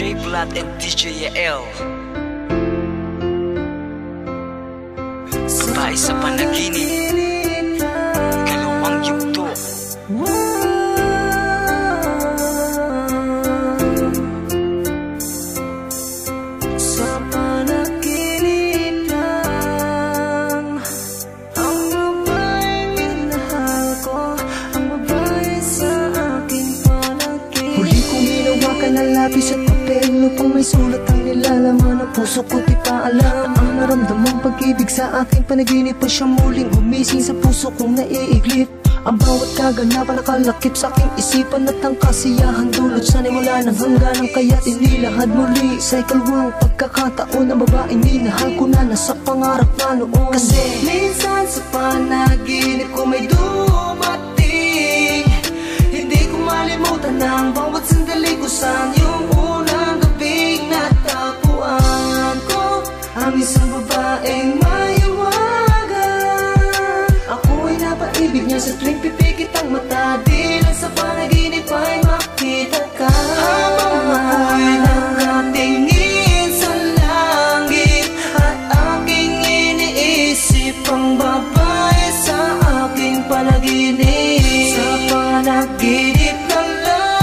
J Blood and DJ L. Bahay sa panaginip, ikalawang yugto. Sa panaginip lang ang babaeng minahal ko, ang babae sa aking panaginip. Huli kong hinawakan ng lapis at papel upang may sulat ang nilalaman ng puso ko. Di pa alam ang naramdamang pag-ibig sa aking panaginip, pa siyang muling gumising sa puso kong naiiglip. Ang bawat kaganapan nakalakip sa aking isipan at ang kasiyahan dulot sana'y mula ng hangganan, kaya't inilahad muli sa ikalawang pagkakataon ang babaeng minahal ko na nasa pangarap na noon. Kasi minsan sa panaginip ko may dumating, hindi ko malimutan ang bawat sandali ko saan yung unang gabing natagpuan ko ang isang babaeng mahiwagan. Ako'y napaibig niya sa tuwing pipikit ang mata, di lang sa panaginip ay makita ka. Habang ako'y nakatingin sa langit at aking iniisip ang babae sa aking panaginip. Sa panaginip na lang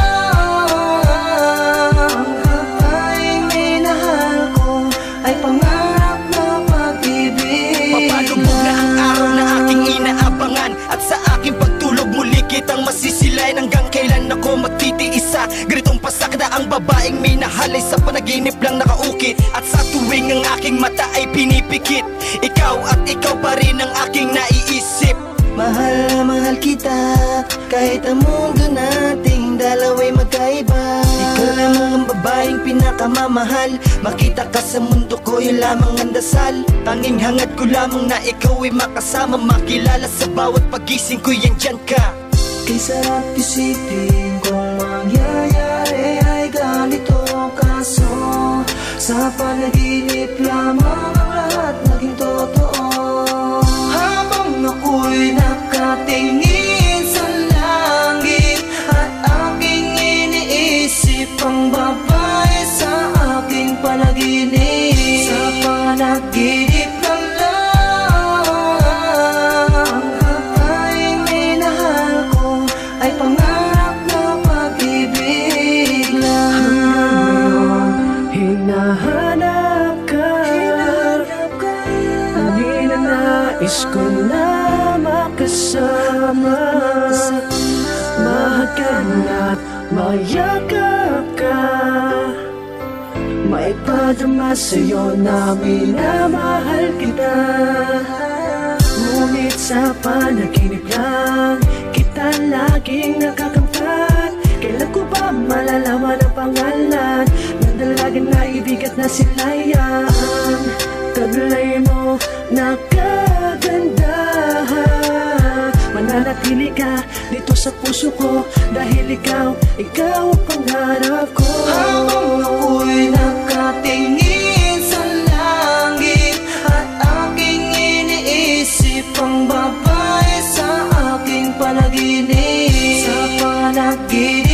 ang babaeng minahal ko ay pangarap na pag-ibig. Papalubog na ang araw na aking inaabangan, at sa aking pagtulog muli kitang masisilayan. Hanggang kailan ako magtitiisa? Ganitong pasakda ang babaeng minahal ay sa panaginip lang nakaukit, at sa tuwing ang aking mata ay pinipikit, ikaw at ikaw pa rin ang aking naiisip. Mahal na mahal kita, kahit ang mundo nating dalawa'y magkaiba. Ikaw lamang ang babaeng pinakamamahal, makita ka sa mundo ko, yun lamang ang dasal. Tanging hangad ko lamang na ikaw ay makasama, makilala sa bawat pagising ko, yan dyan ka. Kay sarap isipin kung mangyayari ay ganito, kaso sa panaginip lamang ang lahat naging totoo. Habang ako'y nakatingin sa langit at aking iniisip ang babae sa aking panaginip. Sa panaginip na lang ang babaeng minahal ko ay pangarap na pag-ibig lang. Hinahanap ka, ninanais ko na makasama, mahagan at mayakap ka, maipadama sa'yo na minamahal kita. Ngunit sa panaginip lang kita laging nakakamtan. Kailan ko ba malalaman ang pangalan ng dalagang naibig at nasilayan? Taglay mo na kagandahan, mananatili ka dito sa puso ko, dahil ikaw ang pangarap ko. Habang ako'y nakatingin sa langit at aking iniisip ang babae sa aking panaginip. Sa panaginip